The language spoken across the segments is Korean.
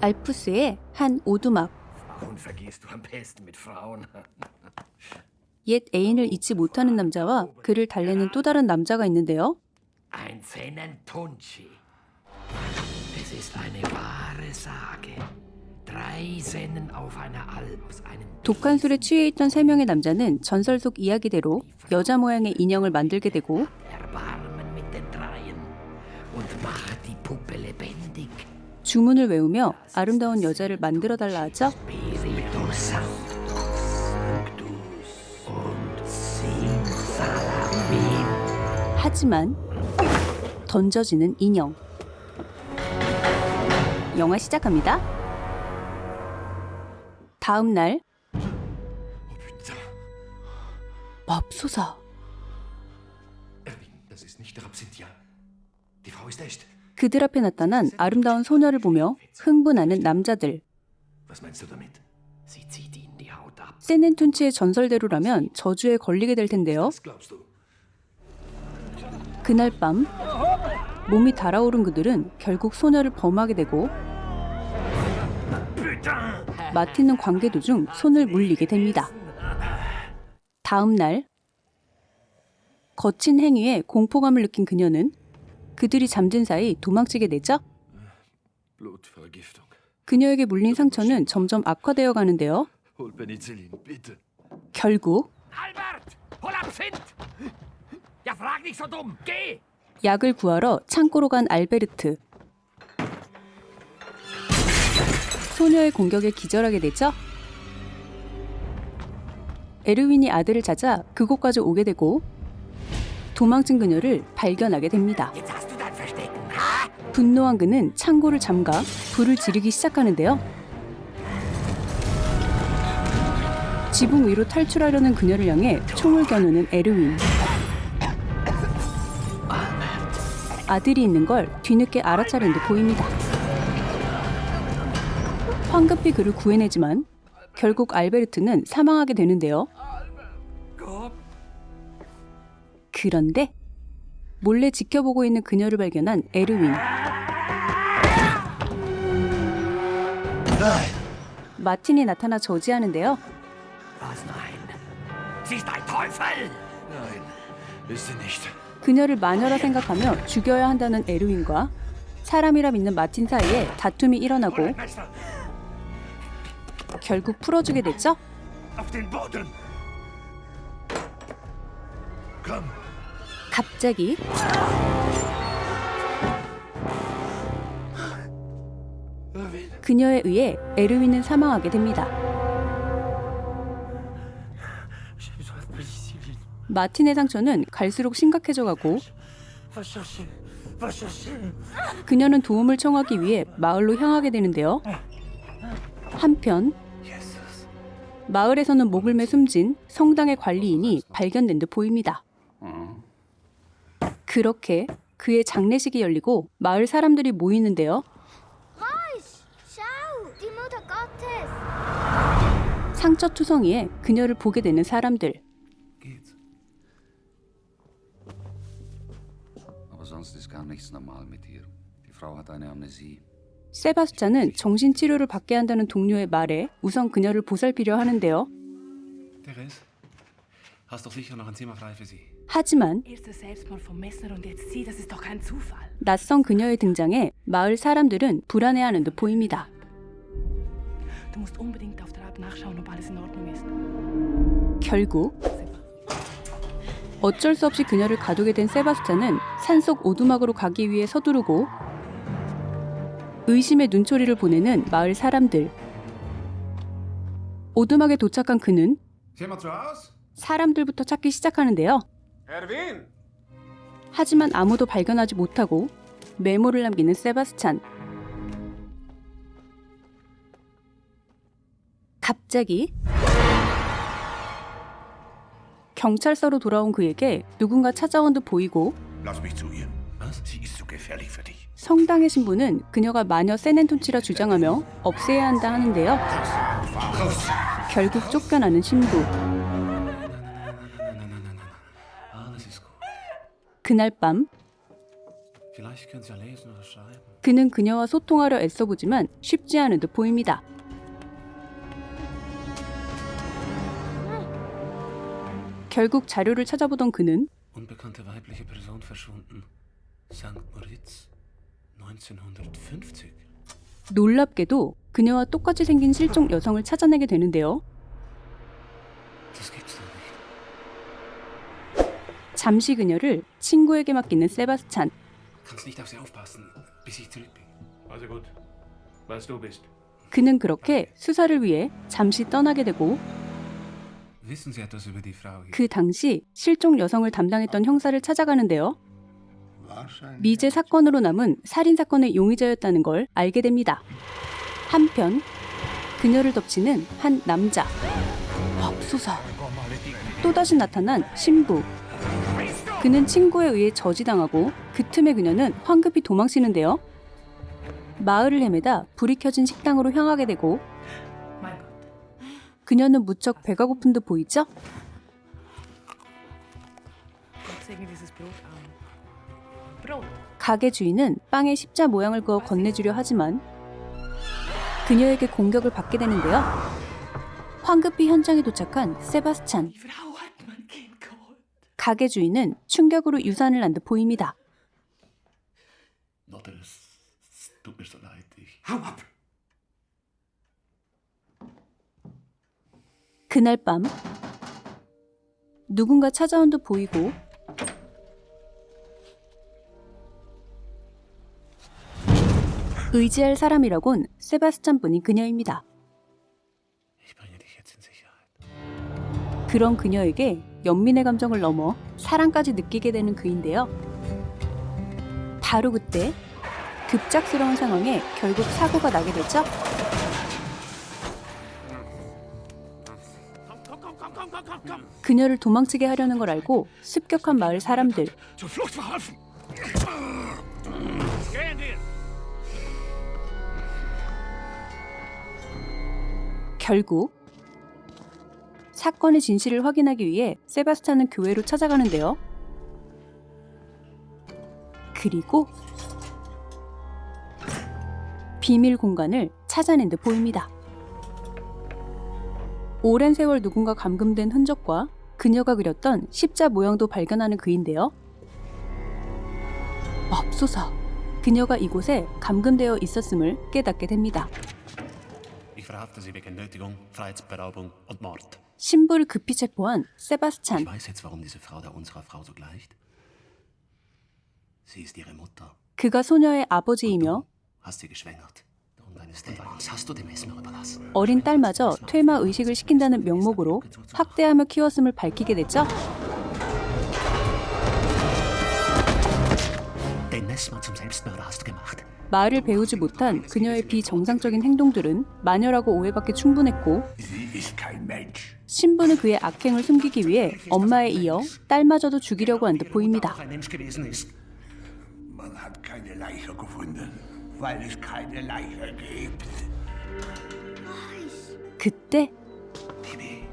알프스의 한 오두막. Frauen vergehst du am besten mit Frauen. 옛 애인을 잊지 못하는 남자와 그를 달래는 또 다른 남자가 있는데요. Ein Senentunci. Es ist eine wahre Sage. 3 Sennen auf einer Alp. 독한 술에 취해 있던 3명의 남자는 전설 속 이야기대로 여자 모양의 인형을 만들게 되고 Erbarmen mit den Dreien und mach die Puppe lebendig. 주문을 외우며 아름다운 여자를 만들어달라 하죠. Spiritus Sanctus und Simsalabim. 하지만 던져지는 인형. 영화 시작합니다. 다음 날 맙소사. Erwin, das ist nicht der Absinthia. Die Frau ist echt. 그들 앞에 나타난 아름다운 소녀를 보며 흥분하는 남자들. Was meinst du damit? Sie zieht ihnen die Haut ab. 세넨툰치의 전설대로라면 저주에 걸리게 될 텐데요. Was glaubst du? 그날 밤 몸이 달아오른 그들은 결국 소녀를 범하게 되고 마틴은 관계 도중 손을 물리게 됩니다. 다음 날 거친 행위에 공포감을 느낀 그녀는 그들이 잠든 사이 도망치게 되죠. Blutvergiftung. 그녀에게 물린 상처는 점점 악화되어 가는데요. Hol Penicillin, bitte. 결국 Albert, hol Absinth! Ja, frag nicht so dumm. Geh! 약을 구하러 창고로 간 알베르트. 소녀의 공격에 기절하게 되죠. 에르윈이 아들을 찾아 그곳까지 오게 되고 도망친 그녀를 발견하게 됩니다. Jetzt hast du dein Verstecken, ha? 분노한 그는 창고를 잠가 불을 지르기 시작하는데요. 지붕 위로 탈출하려는 그녀를 향해 총을 겨누는 에르윈. 아들이 있는 걸 뒤늦게 알아차린 듯 보입니다. 황급히 그를 구해내지만 결국 알베르트는 사망하게 되는데요. 그런데 몰래 지켜보고 있는 그녀를 발견한 에르윈. 마틴이 나타나 저지하는데요. Was, nein? Sie ist ein Teufel! Nein, ist sie nicht. 그녀를 마녀라 생각하며 죽여야 한다는 에르윈과 사람이라 믿는 마틴 사이에 다툼이 일어나고 결국 풀어주게 됐죠? Auf den Boden! Komm! 갑자기 Erwin! 그녀에 의해 에르윈은 사망하게 됩니다. 마틴의 상처는 갈수록 심각해져 가고 그녀는 도움을 청하기 위해 마을로 향하게 되는데요. 한편 마을에서는 목을 매 숨진 성당의 관리인이 발견된 듯 보입니다. 그렇게 그의 장례식이 열리고 마을 사람들이 모이는데요. Reich! Schau, die Mutter Gottes! 상처투성이에 그녀를 보게 되는 사람들. Geht. Aber sonst ist gar nichts normal mit ihr. Die Frau hat eine Amnesie. 세바스찬은 정신치료를 받게 한다는 동료의 말에 우선 그녀를 보살피려 하는데요. Therese, hast doch sicher noch ein Zimmer frei für sie. 하지만 Erster Selbstmord vom Messner und jetzt sie, das ist doch kein Zufall. 낯선 그녀의 등장에 마을 사람들은 불안해하는 듯 보입니다. Du musst unbedingt auf der Alp nachschauen, ob alles in Ordnung ist. 결국 어쩔 수 없이 그녀를 가두게 된 세바스찬은 산속 오두막으로 가기 위해 서두르고 의심의 눈초리를 보내는 마을 사람들. 오두막에 도착한 그는 Jemand zu Hause? 사람들부터 찾기 시작하는데요. Erwin! 하지만 아무도 발견하지 못하고 메모를 남기는 세바스찬. 갑자기 경찰서로 돌아온 그에게 누군가 찾아온 듯 보이고 Lass mich zu ihr. Was? Sie ist zu gefährlich für dich. 성당의 신부는 그녀가 마녀 세넨톤치라 주장하며 없애야 한다 하는데요. 결국 쫓겨나는 신부. Alles ist gut. 그날 밤 Vielleicht können Sie ja lesen oder schreiben. 그는 그녀와 소통하려 애써보지만 쉽지 않은 듯 보입니다. 결국 자료를 찾아보던 그는 Unbekannte weibliche Person verschwunden. St. Moritz, 1950. 놀랍게도 그녀와 똑같이 생긴 실종 여성을 찾아내게 되는데요. Das gibt's doch nicht. 잠시 그녀를 친구에게 맡기는 세바스찬. Kannst nicht auf sie aufpassen, bis ich zurück bin. Also gut, was du bist. 그는 그렇게 수사를 위해 잠시 떠나게 되고 Wissen Sie etwas über die Frau hier? 그 당시 실종 여성을 담당했던 형사를 찾아가는데요. 미제 사건으로 남은 살인사건의 용의자였다는 걸 알게 됩니다. 한편 그녀를 덮치는 한 남자. 맙소사. 또다시 나타난 신부. 그는 친구에 의해 저지당하고 그 틈에 그녀는 황급히 도망치는데요. 마을을 헤매다 불이 켜진 식당으로 향하게 되고 Mein Gott. 그녀는 무척 배가 고픈 듯 보이죠? Gott segne dieses Brot an. Brot. 가게 주인은 빵에 십자 모양을 그어 건네주려 하지만 그녀에게 공격을 받게 되는데요. 황급히 현장에 도착한 세바스찬. Die Frau hat mein Kind geholt. 가게 주인은 충격으로 유산을 난 듯 보입니다. Lotte, es tut mir so leid. Hau ab! 그날 밤 누군가 찾아온 듯 보이고 의지할 사람이라곤 세바스찬 뿐인 그녀입니다. Ich bringe dich jetzt in Sicherheit. 그런 그녀에게 연민의 감정을 넘어 사랑까지 느끼게 되는 그인데요. 바로 그때 급작스러운 상황에 결국 사고가 나게 되죠. 그녀를 도망치게 하려는 걸 알고 습격한 마을 사람들. Zur Flucht verholfen! Gehen wir! 결국 사건의 진실을 확인하기 위해 세바스찬은 교회로 찾아가는데요. 그리고 비밀 공간을 찾아낸 듯 보입니다. 오랜 세월 누군가 감금된 흔적과 그녀가 그렸던 십자 모양도 발견하는 그인데요. 맙소사, 그녀가 이곳에 감금되어 있었음을 깨닫게 됩니다. Ich verhafte Sie wegen Nötigung, Freiheitsberaubung und Mord. 신부를 급히 체포한 세바스찬. Ich weiß jetzt, warum diese Frau da unserer Frau so gleicht. Sie ist ihre Mutter. 그가 소녀의 Und 아버지이며 du hast sie geschwängert. Und deines Lebens hast du dem Mesmer überlassen. 어린 딸마저 퇴마 의식을 시킨다는 명목으로 학대하며 키웠음을 밝히게 됐죠. Den Mesmer zum Selbstmörder hast du gemacht. 말을 배우지 못한 그녀의 비정상적인 행동들은 마녀라고 오해받기 충분했고 Sie ist kein Mensch. 신부는 그의 악행을 숨기기 위해 엄마에 이어 딸마저도 죽이려고 한 듯 보입니다. Auch ein Mensch gewesen ist. Man hat keine Leiche gefunden, weil es keine Leiche gibt. 그때 Baby,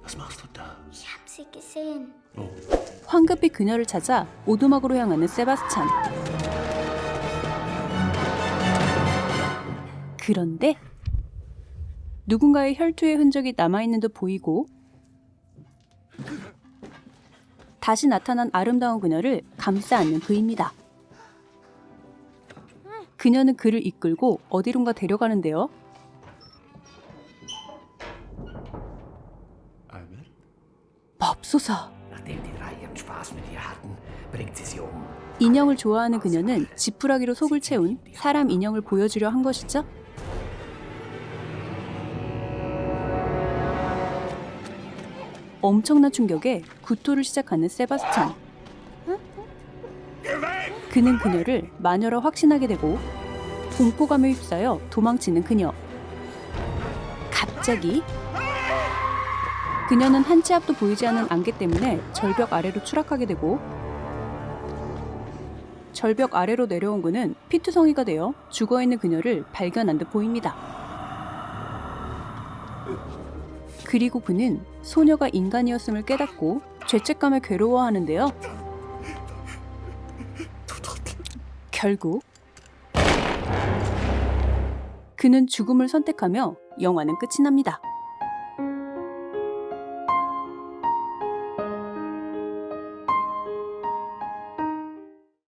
was machst du da? Ich hab sie gesehen. Oh, 황급히 그녀를 찾아 오두막으로 향하는 세바스찬. 그런데 누군가의 혈투의 흔적이 남아있는 듯 보이고 다시 나타난 아름다운 그녀를 감싸 안는 그입니다. 그녀는 그를 이끌고 어디론가 데려가는데요. Albert? 맙소사. Nachdem die drei ihren Spaß mit ihr hatten, bringt sie sie um. 인형을 좋아하는 그녀는 지푸라기로 속을 채운 사람 인형을 보여주려 한 것이죠. 엄청난 충격에 구토를 시작하는 세바스찬. 그는 그녀를 마녀라 확신하게 되고 공포감에 휩싸여 도망치는 그녀. 갑자기 그녀는 한 치 앞도 보이지 않는 안개 때문에 절벽 아래로 추락하게 되고 절벽 아래로 내려온 그는 피투성이가 되어 죽어있는 그녀를 발견한 듯 보입니다. 그리고 그는 소녀가 인간이었음을 깨닫고 죄책감에 괴로워하는데요. 결국 그는 죽음을 선택하며 영화는 끝이 납니다.